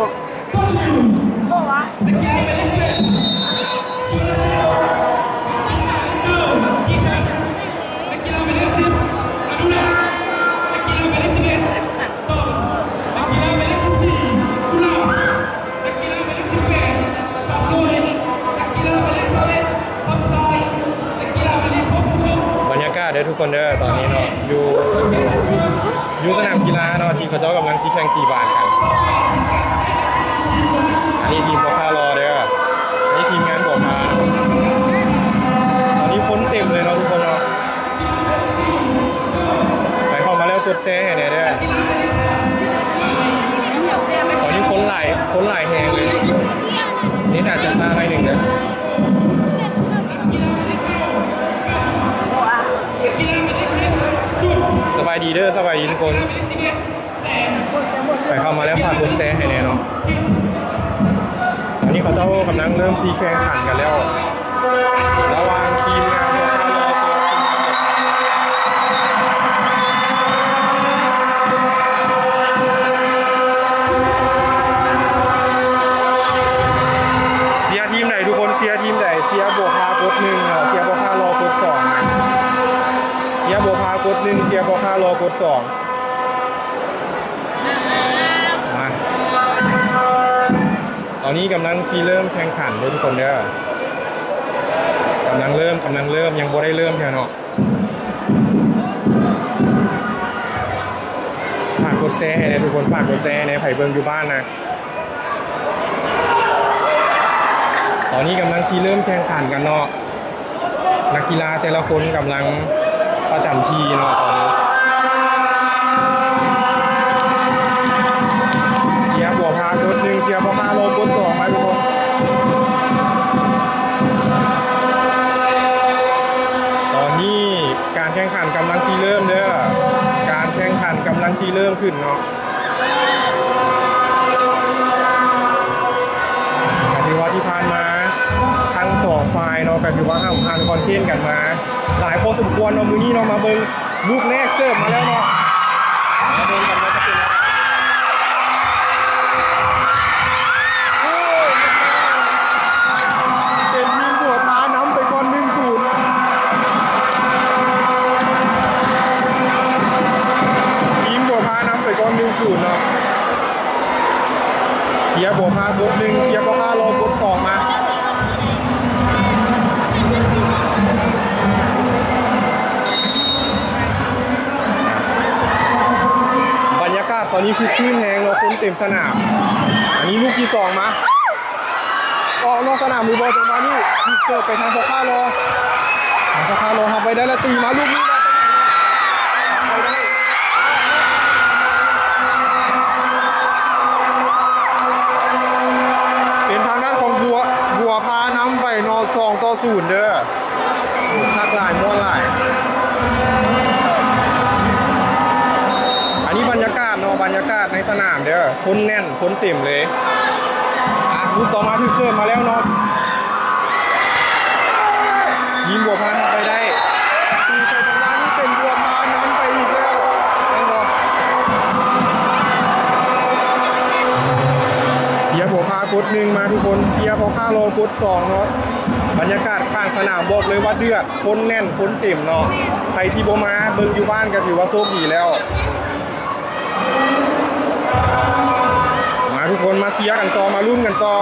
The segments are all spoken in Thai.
บอกบอกว่าบรรยากาศเด้อทุกคนเด้อตอนนี้เนาะอยู่สนามกีฬาเนาะที่เขาเจ้ากำลังชี้แข่งตีบานกันอันนี้ทีมพอคารอเด้ออันนี้ทีมงานบอกมาตอนนี้คนเต็มเลยเนาะทุกคนเนาะไปเข้ามาแล้วกดแชร์ให้หน่อยเด้อตอนนี้คนหลายแหงเลยนี่อาจจะซาไปหนึ่งนะสบายดีเด้อสบายดีทุกคนไปเข้ามาแล้วฝากกดแชร์ให้แน่เนาะตอนนี้เขาเจ้ากำลังเริ่มชี้แข่งขันกันแล้วระหว่างทีมงานของเราเชียร์ทีมไหนทุกคนเชียร์ทีมไหนเชียร์บวกพากดหนึ่งเชียร์บวกพารอกดสองเชียร์บวกพากดหนึ่งเชียร์บวกพารอกดสองมาตอนนี้กำลังเริ่มแข่งขันเลยทุกคนเด้อกำลังเริ่มยังบ่ได้เริ่มแค่เนาะฝากกดแชร์ให้ทุกคนฝากกดแชร์ในไผ่เบิงอยู่บ้านนะตอนนี้กำลังเริ่มแข่งขันกันเนาะนักกีฬาแต่ละคนกำลังประจำที่เนาะตอนนี้เชียร์บวกพากดหนึ่งเชียร์บวกพาโลกดสองไปทุกคนตอนนี้การแข่งขันกำลังเริ่มเด้อการแข่งขันกำลังเริ่มขึ้นเนาะถือว่าที่ผ่านมาทั้งสองฝ่ายเนาะก็ถือว่าผ่านคอนเทนต์กันมาหลายพอสมควรเนาะมือนี้เนาะมาเบิ่งลูกแรกเสิร์ฟมาแล้วเนาะมาเบิ่งกันว่าจะเป็นเป็นทีมบัวพานำไปก่อน 1-0 ทีมบัวพานำไปก่อน 1-0 เนาะเชียร์บัวพากดหนึ่งเชียร์บัวพารอกดสองมาบรรยากาศตอนนี้คือคลื่นแหงเราคนเต็มสนามอันนี้ลูกที่สองมาออกนอกสนามมือบอลจังหวะนี้ยิงเสิร์ฟไปทางพอค่ารอทำไปได้แล้วตีมาลูกนี้มาไปได้เป็นทางด้านของบัวพานำไปนอ2-0เด้อทักหลายม้วนหลายอันนี้บรรยากาศเนาะบรรยากาศในสนามเด้อคนแน่นคนเต็มเลยลูกต่อมาถึงเสิร์ฟมาแล้วเนาะยิงบัวพานไปได้ตีไปทางด้านนี้เป็นบัวพานำไปอีกแล้วเสียบัวพากดหนึ่งมาทุกคนเสียพอค่ารอกดสองเนาะบรรยากาศข้างสนามบอกเลยว่าเดือดคนแน่นคนเต็มเนาะใครที่โบมาเบิ่งอยู่บ้านก็ถือว่าโชคดีแล้วมาทุกคนมาเชียร์กันต่อมาลุ้นกันต่อ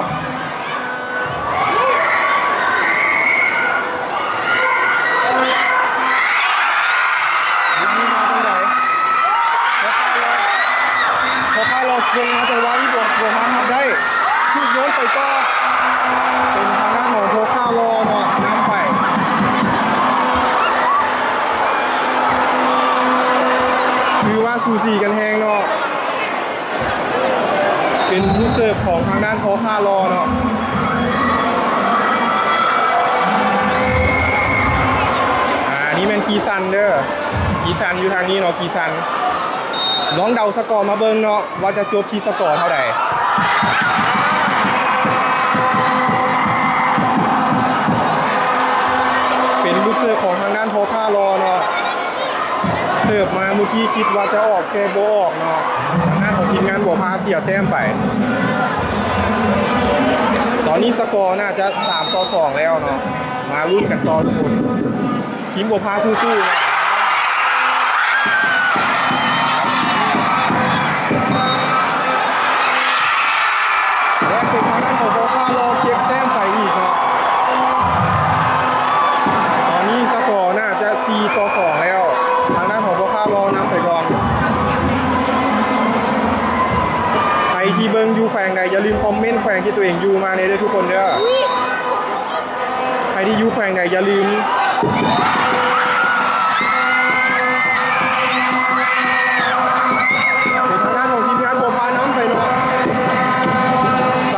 พอค่ารอลงมาแต่ว่าที่บัวพาทำได้คือโยนไปต่อเป็นทางด้านของโพค่ารอเนาะน้ำไปคือว่าสูสีกันแหงเนาะเป็นลูกเสิร์ฟของทางด้านโพค่ารอเนาะนี่เป็นกีซันเด้อกีซันอยู่ทางนี้เนาะกีซันน้องเดาสกอร์มาเบิ่งเนาะว่าจะจบที่สกอร์เท่าไหร่เป็นลูกเสิร์ฟของทางด้านโพค่ารอเนาะเสิร์ฟมาเมื่อกี้คิดว่าจะออกแกโบออกเนาะทางด้านของทีมงานบัวพาเสียแต้มไป อนนี้สกอร์น่าจะ3-2แล้วเนาะมาลุ้นกันต่อทุกคนทีมบัวพาสู้ๆนะและเป็นทางด้านของบัวพารอเก็บแต้มไปอีกเนาะตอนนี้สกอร์น่าจะ4-2แล้วทางด้านของบัวพารอนำไปก่อนใครที่เบิ่งอยู่แขวงใดอย่าลืมคอมเมนต์แขวงที่ตัวเองอยู่มาในด้วยทุกคนเด้อใครที่อยู่แขวงใดอย่าลืมเป็นทางด้านของทีมงานบัวพาน้ำไปเนาะ3-4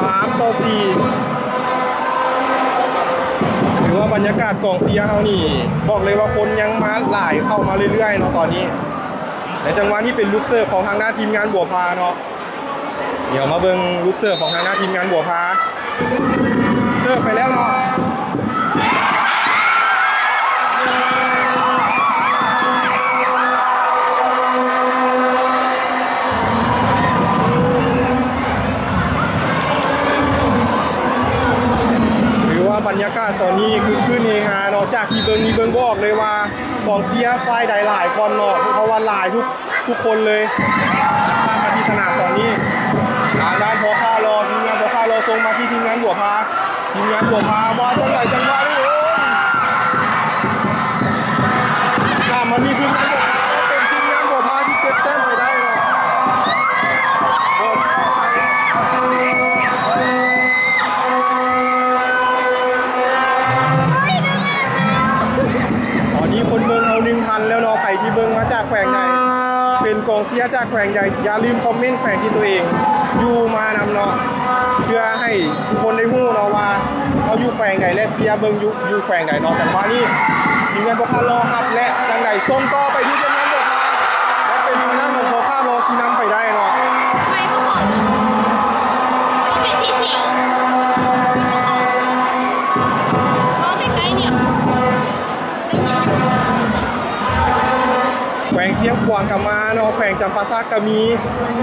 ถือว่าบรรยากาศกองเชียร์เขานี่บอกเลยว่าคนยังมาหลายเข้ามาเรื่อยๆเนาะตอนนี้ในจังหวะที่เป็นลูกเสิร์ฟของทางด้านทีมงานบัวพาเนาะเดี๋ยวมาเบิ่งลูกเสิร์ฟของทางด้านทีมงานบัวพาเสิร์ฟไปแล้วเนาะบรรยากาศตอนนี้คือขึ้นเฮฮานอกจากที่เบิงบอกเลยว่ากองเชียร์ฝ่ายใดหลายคนเนาะเพราะว่าหลายทุกคนเลยมาที่สนามตอนนี้ทางด้านพอค่ารอทีมงานพอค่ารอส่งมาที่ทีมงานบัวพาทีมงานบัวพาว่าจังหวะนี่โอ้ยข้ามมาที่ทีมงานบัวพาเป็นทีมงานบัวพาที่เก็บแต้มไปได้เนาะคนเมืองเอา1,000แล้วเนาะไปที่เมืองมาจากแขวงใดเป็นกองเชียร์จากแขวงใดอย่าลืมคอมเมนต์แขวงที่ตัวเองอยู่มานำเนาะเพื่อให้ทุกคนได้รู้เนาะว่าเขาอยู่แขวงใดและเชียร์เบิ่งอยู่แขวงใดเนาะแต่ว่านี่ทีมงานบัวพารอครับและจังใดส่งต่อไปที่ทีมงานบัวพาและเป็นทางด้านของบัวพารอที่นำไปได้เนาะไม่พอเลยเป็นสีเขียวก็ใกล้ๆเนี่ยได้ยินอยู่แขวงเชียงขวางกับมาเนาะแขวงจำปาซักก็มี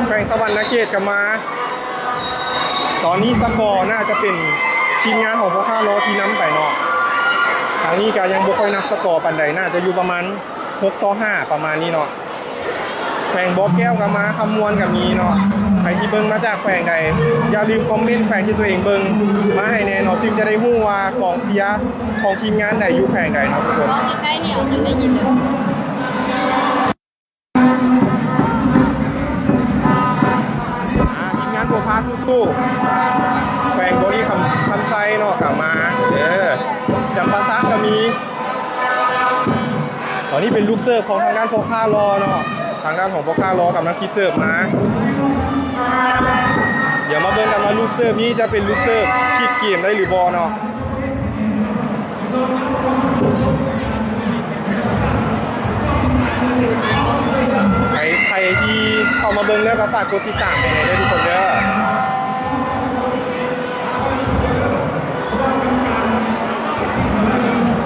แขวงสวรรณเขตกับมาตอนนี้สกอร์น่าจะเป็นทีมงานของพวกข้าล้อที่นำไปเนาะทางนี้ก็ยังบ่ค่อยนับสกอร์ปานใดน่าจะอยู่ประมาณ6-5ประมาณนี้เนาะแขวงบ่อแก้วกับมาคำมวลกับมีเนาะใครที่เบิ่งมาจากแขวงใดอย่าลืมคอมเมนต์แขวงที่ตัวเองเบิ่งมาให้แน่เนาะจึงจะได้รู้ว่ากองเชียร์ของทีมงานใดอยู่แขวงใดเนาะทุกคนก็ใกล้ๆเนี่ยถึงได้ยินเลยทีมงานบัวพาสู้ๆแขวงบริคำไซเนาะกับมาจำปาซักก็มีตอนนี้เป็นลูกเสิร์ฟของทางด้านพอค่ารอเนาะทางด้านของพอค่ารอกับนักที่เสิร์ฟมาเดี๋ยวมาเบิ่งกันว่าลูกเสิร์ฟนี้จะเป็นลูกเสิร์ฟคิกเกมได้หรือบอเนาะใครที่เข้ามาเบิ่งแล้วก็ฝากกดติดตามให้ได้ทุกคนเด้อ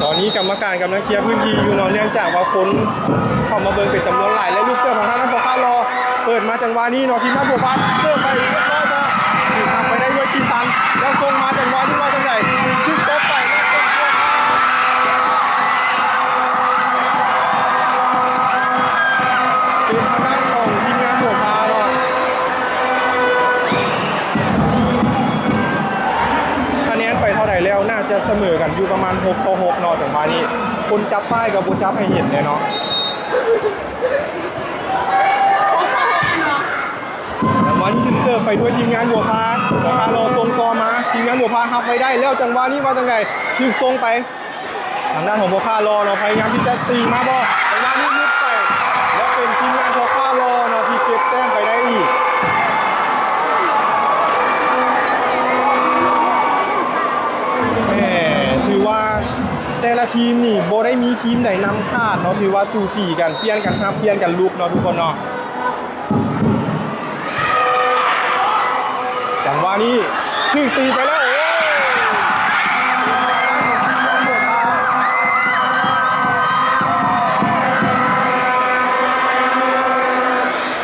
ตอนนี้กรรมการกำลังเคลียร์พื้นที่อยู่เนาะเนื่องจากว่าคนเข้ามาเบิ่งเป็นจำนวนหลายและลูกเสิร์ฟของทางด้านพอค่ารอเปิดมาจังหวะนี้เนาะทีมงานบัวพาเสิร์ฟไปเรียบร้อยบ่ถูกทำไปได้ด้วยปีซันแล้วส่งมาจังหวะที่ว่าจังไดขึ้นโต๊ะไปแล้วเป็นทางด้านของทีมงานบัวพาเนาะคะแนนไปเท่าไหร่แล้วน่าจะเสมอกันอยู่ประมาณ6-6เนาะจังหวะนี้คนจับป้ายกับบ่จับให้เห็นเนาะวันนี้ขึ้นเสิร์ฟไปด้วยทีมงานบัวพารอส่งต่อมาทีมงานบัวพาหับไว้ได้แล้วจังหวะนี้ว่าจังไงคือส่งไปทางด้านของบัวพารอเนาะพยายามที่จะตีมาบ่จังหวะนี้ยุบไปแล้วเป็นทีมงานบัวพารอเนาะที่เก็บแต้มไปได้อีกถือว่าแต่ละทีมนี่โบได้มีทีมไหนนำคาดเนาะถือว่าสูสีกันเปลี่ยนกันครับเปลี่ยนกันลุกเนาะทุกคนเนาะจังหวะนี้ถึงตีไปแล้วโอ้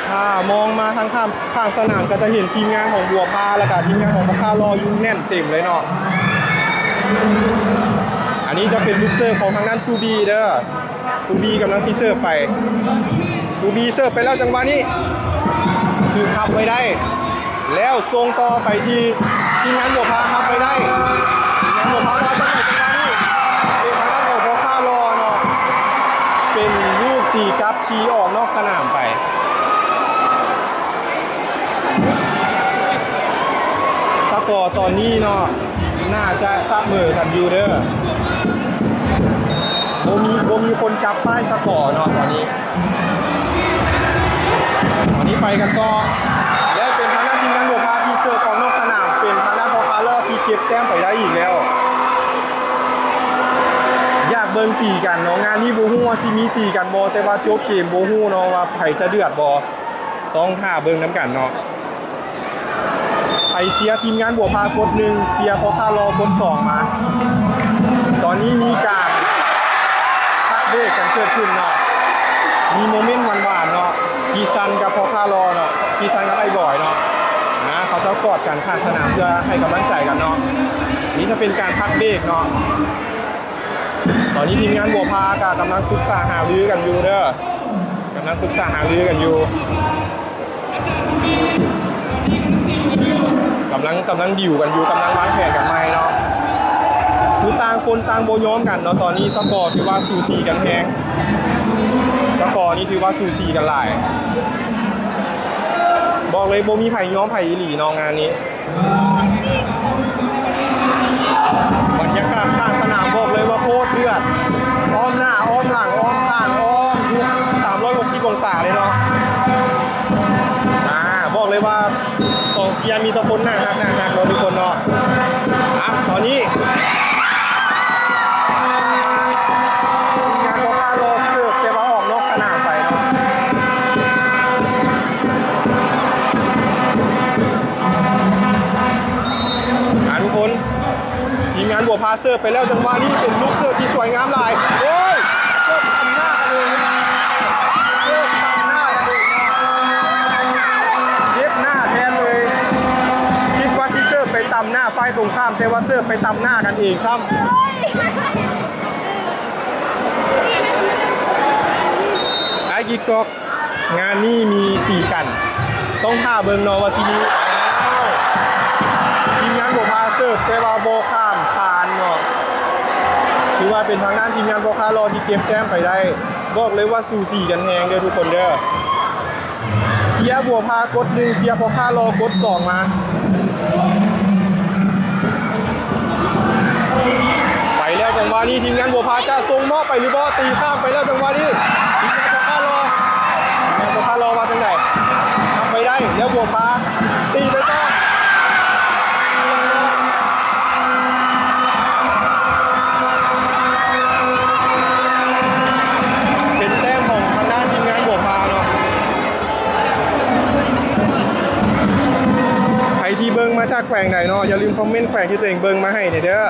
ถ้ามองมาทางข้าม ข้างสนามก็จะเห็นทีมงานของบัวพาแล้วก็ทีมงานของพวกข้ารออยู่แน่นเต็มเลยเนาะอันนี้จะเป็นลูกเสิร์ฟของทางด้านตูบีเด้อตูบีกำลังซีเสิร์ฟไปตูบีเสิร์ฟไปแล้วจังหวะนี้คือทับไว้ได้แล้วส่งต่อไปที่ทีมงานบัวพาทับไปได้ทีมงานบัวพาว่าจังไหนจังหวะนี้เป็นทางด้านของพวกข้ารอเนาะเป็นลูกตีกลับทีออกนอกสนามไปสกอร์ตอนนี้เนาะน่าจะซับมือกันอยู่เด้อบ่มีคนจับป้ายสกอร์เนาะตอนนี้ไปกันต่อและเป็นทางด้านทีมงานบัวพาที่เสิร์ฟออกนอกสนามเป็นทางด้านพอคาเลอร์ที่เก็บแต้มไปได้อีกแล้วอยากเบิ่งตีกันเนาะงานนี้บ่ฮู้ว่าที่มีตีกันบ่แต่ว่าจบเกมบ่ฮู้เนาะว่าไผจะเดือดบ่ต้องท่าเบิ่งน้ำกันเนาะไผเสียทีมงานบัวพากด1เสียพอคาเลอร์กด2มาตอนนี้มีการพักเบรกกันเกิดขึ้นเนาะมีโมเมนต์หวานๆเนาะพีซันกับพอคารอเนาะพีซันกับไอ้บอยเนาะเขาจะกอดกันข้างสนามเพื่อให้กำลังใจกันเนาะนี่จะเป็นการพักเบรกเนาะตอนนี้ทีมงานบัวพากำลังปรึกษาหารือกันอยู่เด้อกำลังปรึกษาหารือกันอยู่กำลังดิวกันอยู่กำลังวางแผนกันใหม่เนาะคือต่างคนต่างโบย้อมกันเนาะตอนนี้สกอร์ถือว่าสูสีกันแพงสกอร์นี้ถือว่าสูสีกันหลายบอกเลยโบมีไผ่ย้อมไผ่อีหลีนองงานนี้บรรยากาศข้างสนามบอกเลยว่าโคตรเดือดอ้อมหน้าอ้อมหลังอ้อมข้างอ้อมทุก360องศาเลยเนาะบอกเลยว่ากองเชียร์มีตะคนหน้าหักเราทุกคนเนาะตอนนี้งานโคคาโลเสิร์ฟเก็บเอาออกนอกสนามไปเนาะทุกคนทีมงานบัวพาเสิร์ฟไปแล้วจังหวะนี้เป็นลูกเสิร์ฟที่สวยงามหลายโอ้ยเสิร์ฟทำหน้ากันเลยเสิร์ฟทำหน้ากันเลยเย็บหน้าแทนเลยคิดว่าที่เสิร์ฟไปตำหน้าไฟตรงข้ามแต่ว่าเสิร์ฟไปตำหน้ากันเองซ้ำไอ้กิ๊กก๊อกงานนี้มีตีกันต้องท่าเบิงนอว่าทีนี้ทีมงานบัวพาเสิร์ฟแต่ว่าโบข้ามผ่านเนาะถือว่าเป็นทางด้านทีมงานโบคารอที่เก็บแต้มไปได้บอกเลยว่าสูสีกันแหงเด้อทุกคนเด้อเสียบัวพากด1เสียโบคารอกด2มาไปแล้วจังหวะนี้ทีมงานบัวพาจะส่งมอบไปหรือบ่ตีข้ามไปแล้วจังหวะนี้ทีมงานโบคารอว่าจังไหนทำไปได้แล้วบัวพาตีไปต่อเป็นแต้มของทางด้านทีมงานบัวพาเนาะใครที่เบิ้งมาจากแขวงไหนเนาะอย่าลืมคอมเมนต์แขวงที่ตัวเองเบิ้งมาให้เด้อ